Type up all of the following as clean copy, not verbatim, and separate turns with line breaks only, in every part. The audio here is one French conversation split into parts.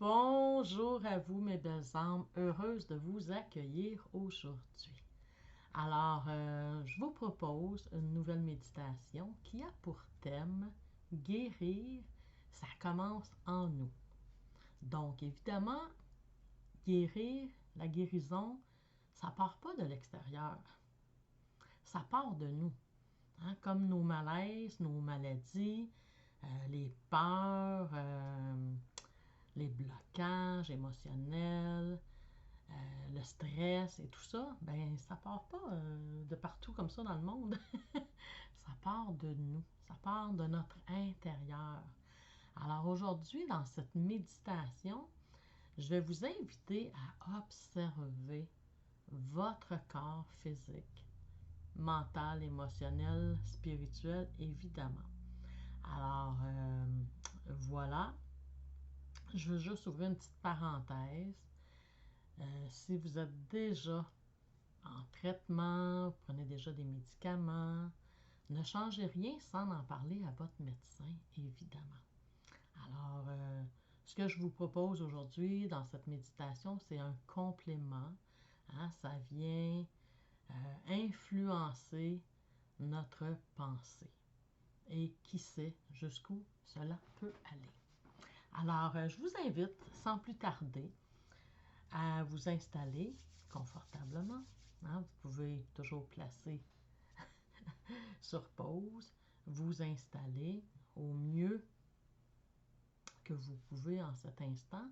Bonjour à vous, mes belles âmes, heureuse de vous accueillir aujourd'hui. Alors, je vous propose une nouvelle méditation qui a pour thème guérir, ça commence en nous. Donc, évidemment, guérir, la guérison, ça part pas de l'extérieur, ça part de nous. Hein, comme nos malaises, nos maladies, les peurs, les blocages émotionnels, le stress et tout ça, ben ça part pas de partout comme ça dans le monde. Ça part de nous, ça part de notre intérieur. Alors aujourd'hui, dans cette méditation, je vais vous inviter à observer votre corps physique, mental, émotionnel, spirituel, évidemment. Alors, voilà, je veux juste ouvrir une petite parenthèse. Si vous êtes déjà en traitement, vous prenez déjà des médicaments, ne changez rien sans en parler à votre médecin, évidemment. Alors, ce que je vous propose aujourd'hui dans cette méditation, c'est un complément. Hein, ça vient influencer notre pensée. Et qui sait jusqu'où cela peut aller. Alors, je vous invite, sans plus tarder, à vous installer confortablement. Hein, vous pouvez toujours placer sur pause, vous installer au mieux que vous pouvez en cet instant.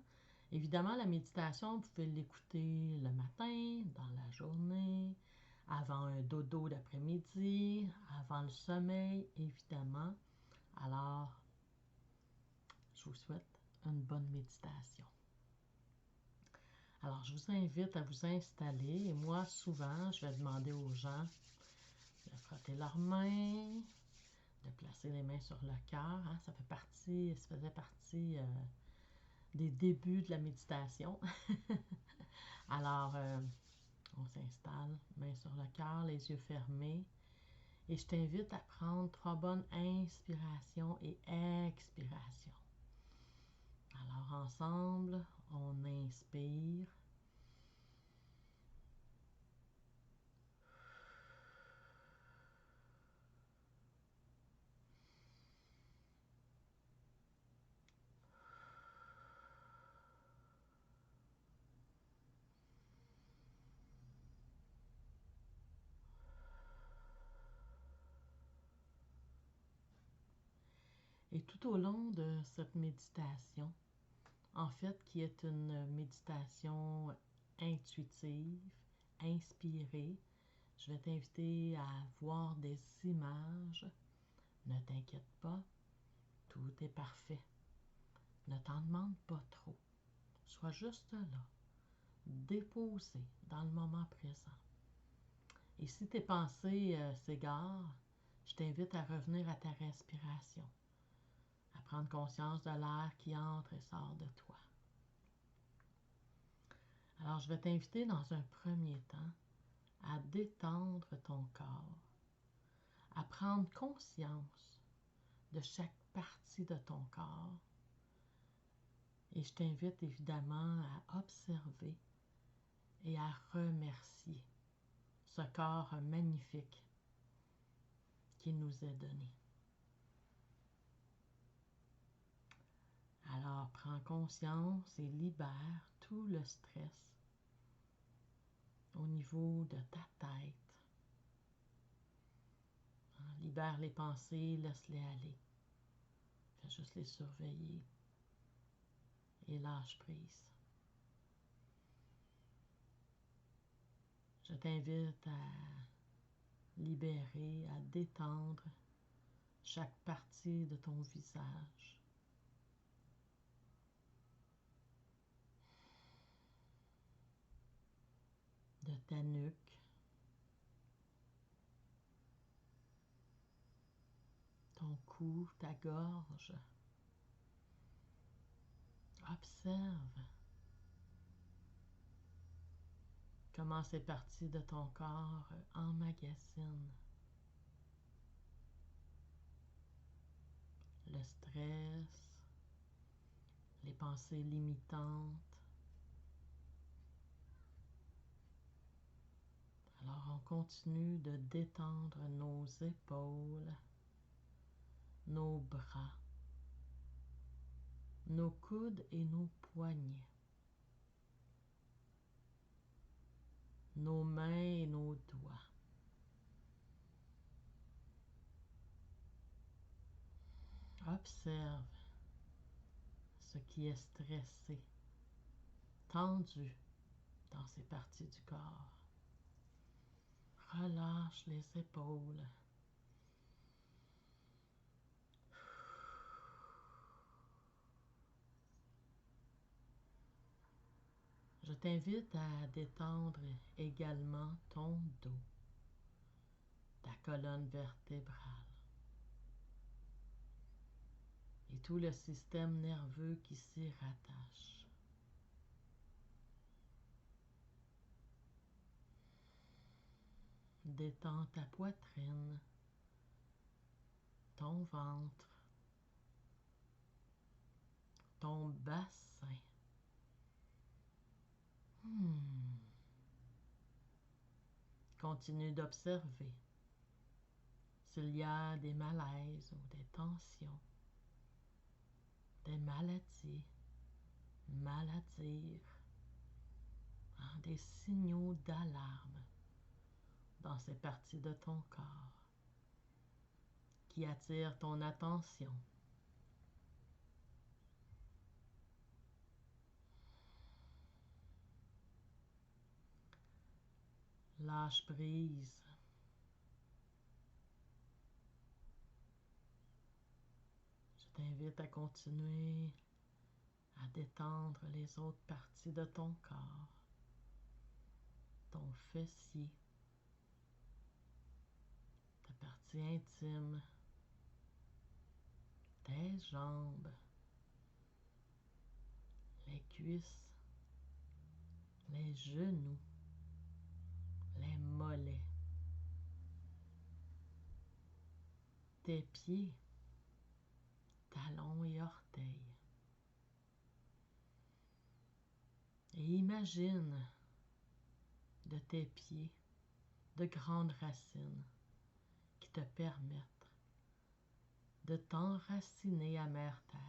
Évidemment, la méditation, vous pouvez l'écouter le matin, dans la journée, avant un dodo d'après-midi, avant le sommeil, évidemment. Alors, je vous souhaite une bonne méditation. Alors, je vous invite à vous installer et moi, souvent, je vais demander aux gens de frotter leurs mains, de placer les mains sur le cœur. Hein, ça faisait partie des débuts de la méditation. Alors, on s'installe, mains sur le cœur, les yeux fermés. Et je t'invite à prendre 3 bonnes inspirations et expirations. Alors, ensemble, on inspire. Et tout au long de cette méditation, en fait, qui est une méditation intuitive, inspirée, je vais t'inviter à voir des images. Ne t'inquiète pas, tout est parfait. Ne t'en demande pas trop. Sois juste là, déposé dans le moment présent. Et si tes pensées s'égarent, je t'invite à revenir à ta respiration, à prendre conscience de l'air qui entre et sort de toi. Alors, je vais t'inviter dans un premier temps à détendre ton corps, à prendre conscience de chaque partie de ton corps. Et je t'invite évidemment à observer et à remercier ce corps magnifique qui nous est donné. Alors, prends conscience et libère tout le stress au niveau de ta tête. Libère les pensées, laisse-les aller. Fais juste les surveiller et lâche prise. Je t'invite à libérer, à détendre chaque partie de ton visage. De ta nuque, ton cou, ta gorge. Observe comment ces parties de ton corps emmagasinent le stress, les les pensées limitantes. Alors on continue de détendre nos épaules, nos bras, nos coudes et nos poignets, nos mains et nos doigts. Observe ce qui est stressé, tendu dans ces parties du corps. Relâche les épaules. Je t'invite à détendre également ton dos, ta colonne vertébrale et tout le système nerveux qui s'y rattache. Détends ta poitrine, ton ventre, ton bassin. Continue d'observer s'il y a des malaises ou des tensions, des maladies, maladies, des signaux d'alarme dans ces parties de ton corps qui attirent ton attention. Lâche prise. Je t'invite à continuer à détendre les autres parties de ton corps, ton fessier, ta partie intime, tes jambes, les cuisses, les genoux, les mollets, tes pieds, talons et orteils. Et imagine de tes pieds de grandes racines qui te permettent de t'enraciner à mère terre.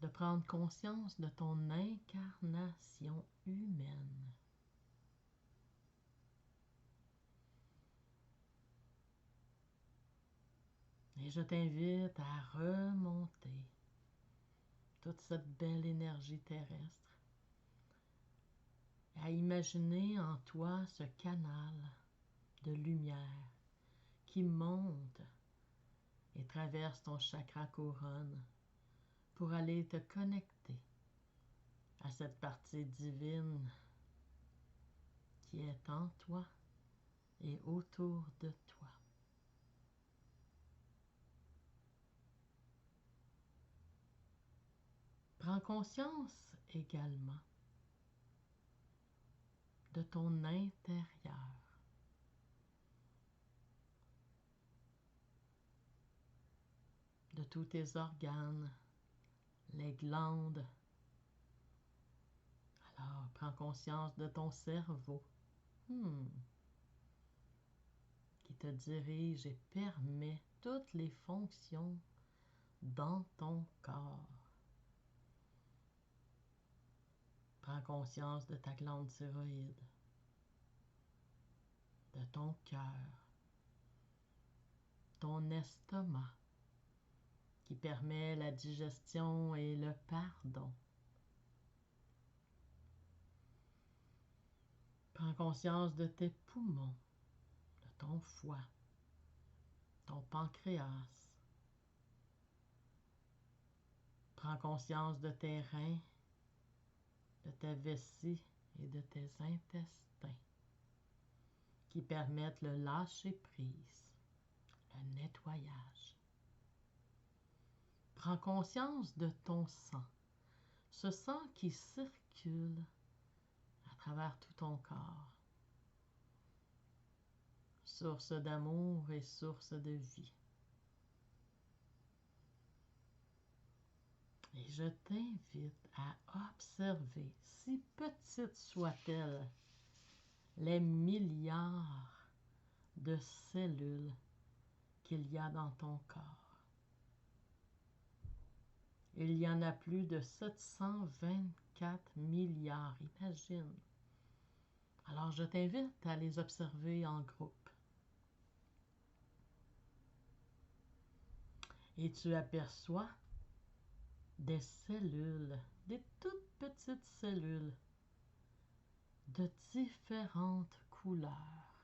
De prendre conscience de ton incarnation humaine. Et je t'invite à remonter toute cette belle énergie terrestre, à imaginer en toi ce canal de lumière qui monte et traverse ton chakra couronne pour aller te connecter à cette partie divine qui est en toi et autour de toi. Prends conscience également de ton intérieur, de tous tes organes, les glandes. Alors, prends conscience de ton cerveau qui te dirige et permet toutes les fonctions dans ton corps. Prends conscience de ta glande thyroïde, de ton cœur, ton estomac qui permet la digestion et le pardon. Prends conscience de tes poumons, de ton foie, ton pancréas. Prends conscience de tes reins, de ta vessie et de tes intestins qui permettent le lâcher-prise, le nettoyage. Prends conscience de ton sang, ce sang qui circule à travers tout ton corps. Source d'amour et source de vie. Et je t'invite à observer, si petites soient-elles, les milliards de cellules qu'il y a dans ton corps. Il y en a plus de 724 milliards, imagine. Alors je t'invite à les observer en groupe. Et tu aperçois des cellules, des toutes petites cellules de différentes couleurs.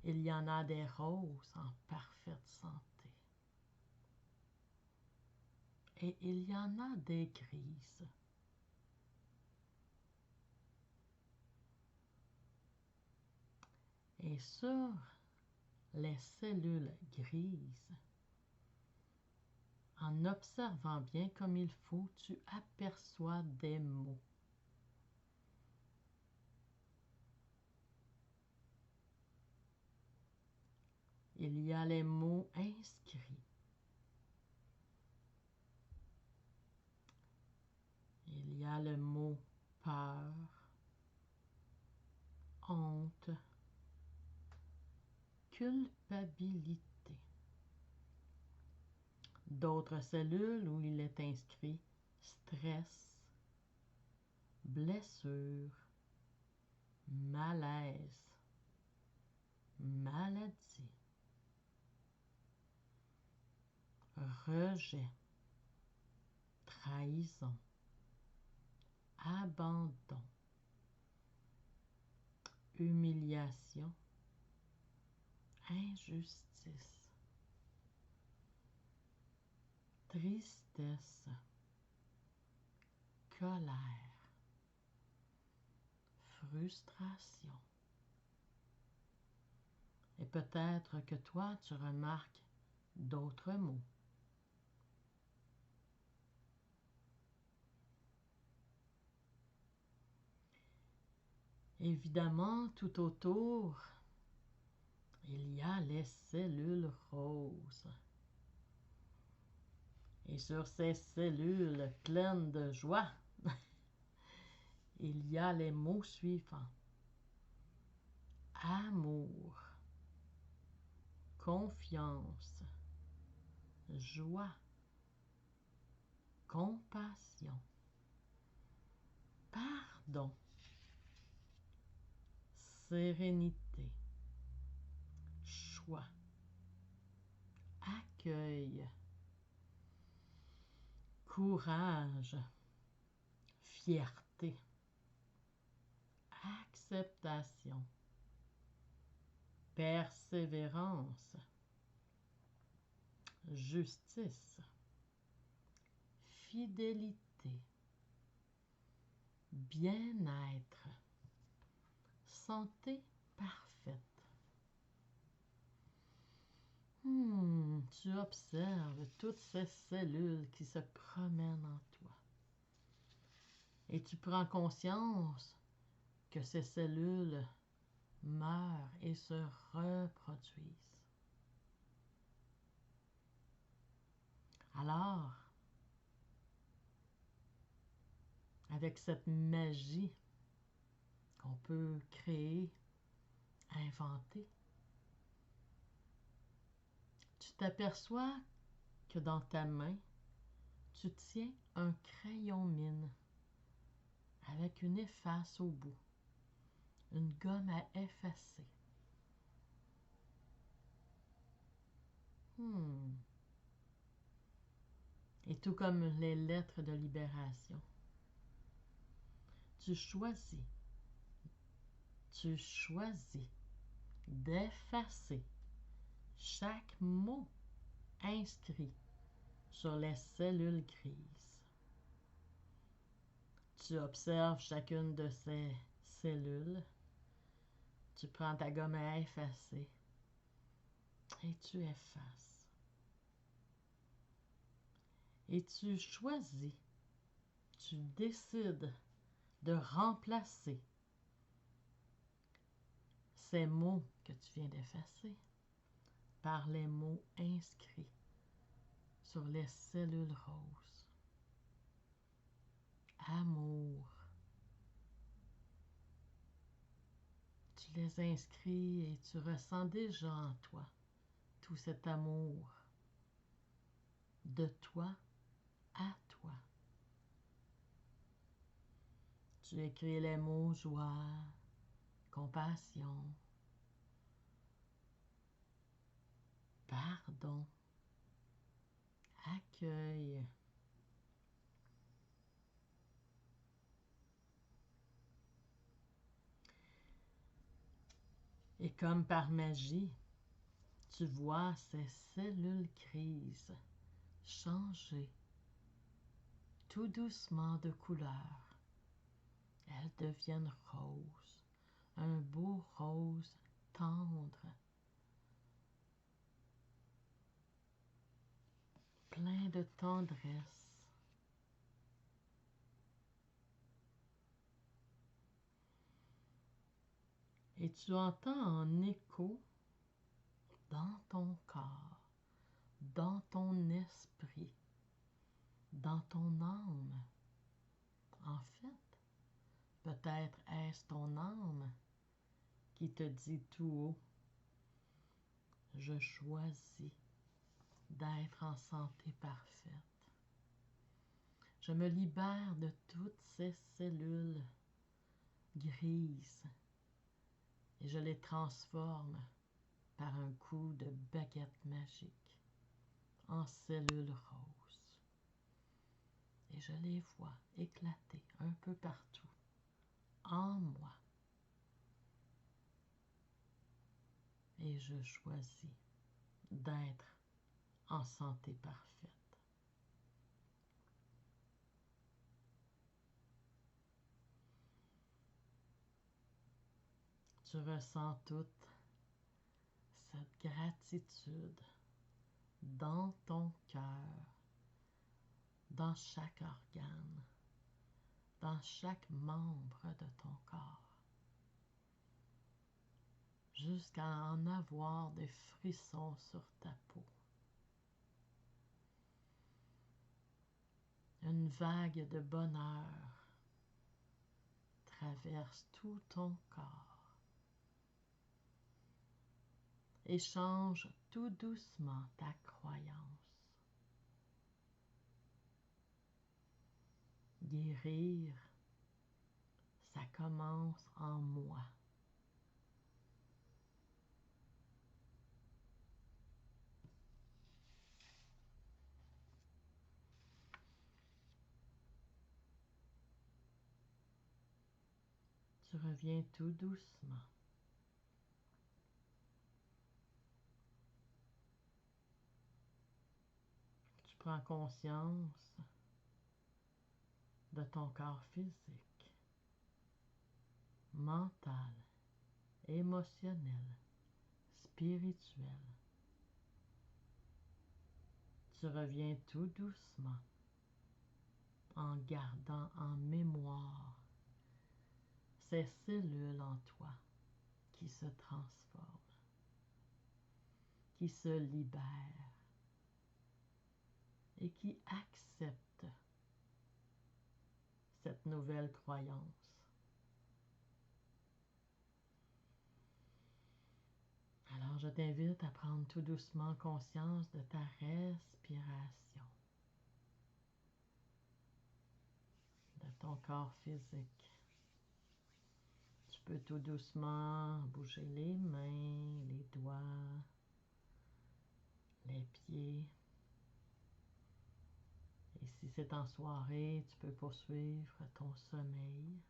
Il y en a des roses en parfaite santé. Et il y en a des grises. Et sur les cellules grises, en observant bien comme il faut, tu aperçois des mots. Il y a les mots inscrits. Il y a le mot peur, honte, culpabilité. D'autres cellules où il est inscrit stress, blessure, malaise, maladie, rejet, trahison, abandon, humiliation, injustice, tristesse, colère, frustration. Et peut-être que toi, tu remarques d'autres mots. Évidemment, tout autour, il y a les cellules roses. Et sur ces cellules pleines de joie, il y a les mots suivants. Amour, confiance, joie, compassion, pardon, sérénité, choix, accueil, courage, fierté, acceptation, persévérance, justice, fidélité, bien-être, santé parfaite. Tu observes toutes ces cellules qui se promènent en toi. Et tu prends conscience que ces cellules meurent et se reproduisent. Alors, avec cette magie qu'on peut créer, inventer, tu t'aperçois que dans ta main, tu tiens un crayon mine avec une efface au bout, une gomme à effacer. Et tout comme les lettres de libération, tu choisis d'effacer chaque mot inscrit sur les cellules grises. Tu observes chacune de ces cellules, tu prends ta gomme à effacer et tu effaces. Et tu choisis, tu décides de remplacer ces mots que tu viens d'effacer par les mots inscrits sur les cellules roses. Amour. Tu les inscris et tu ressens déjà en toi tout cet amour de toi à toi. Tu écris les mots joie, compassion, pardon, accueil. Et comme par magie, tu vois ces cellules grises changer tout doucement de couleur. Elles deviennent roses, un beau rose tendre, plein de tendresse. Et tu entends en écho dans ton corps, dans ton esprit, dans ton âme. En fait, peut-être est-ce ton âme qui te dit tout haut, je choisis d'être en santé parfaite. Je me libère de toutes ces cellules grises et je les transforme par un coup de baguette magique en cellules roses. Et je les vois éclater un peu partout en moi. Et je choisis d'être en santé parfaite. Tu ressens toute cette gratitude dans ton cœur, dans chaque organe, dans chaque membre de ton corps, jusqu'à en avoir des frissons sur ta peau. Une vague de bonheur traverse tout ton corps et change tout doucement ta croyance. Guérir, ça commence en moi. Tu reviens tout doucement. Tu prends conscience de ton corps physique, mental, émotionnel, spirituel. Tu reviens tout doucement en gardant en mémoire ces cellules en toi qui se transforment, qui se libèrent et qui acceptent cette nouvelle croyance. Alors, je t'invite à prendre tout doucement conscience de ta respiration, de ton corps physique. Tu peux tout doucement bouger les mains, les doigts, les pieds. Et si c'est en soirée, tu peux poursuivre ton sommeil.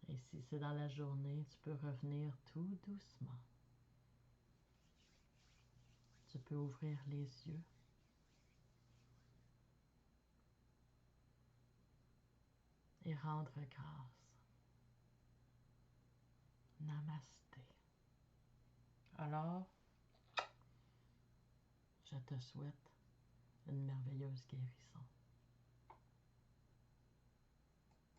Et si c'est dans la journée, tu peux revenir tout doucement. Tu peux ouvrir les yeux. Et rendre grâce. Namasté. Alors, je te souhaite une merveilleuse guérison.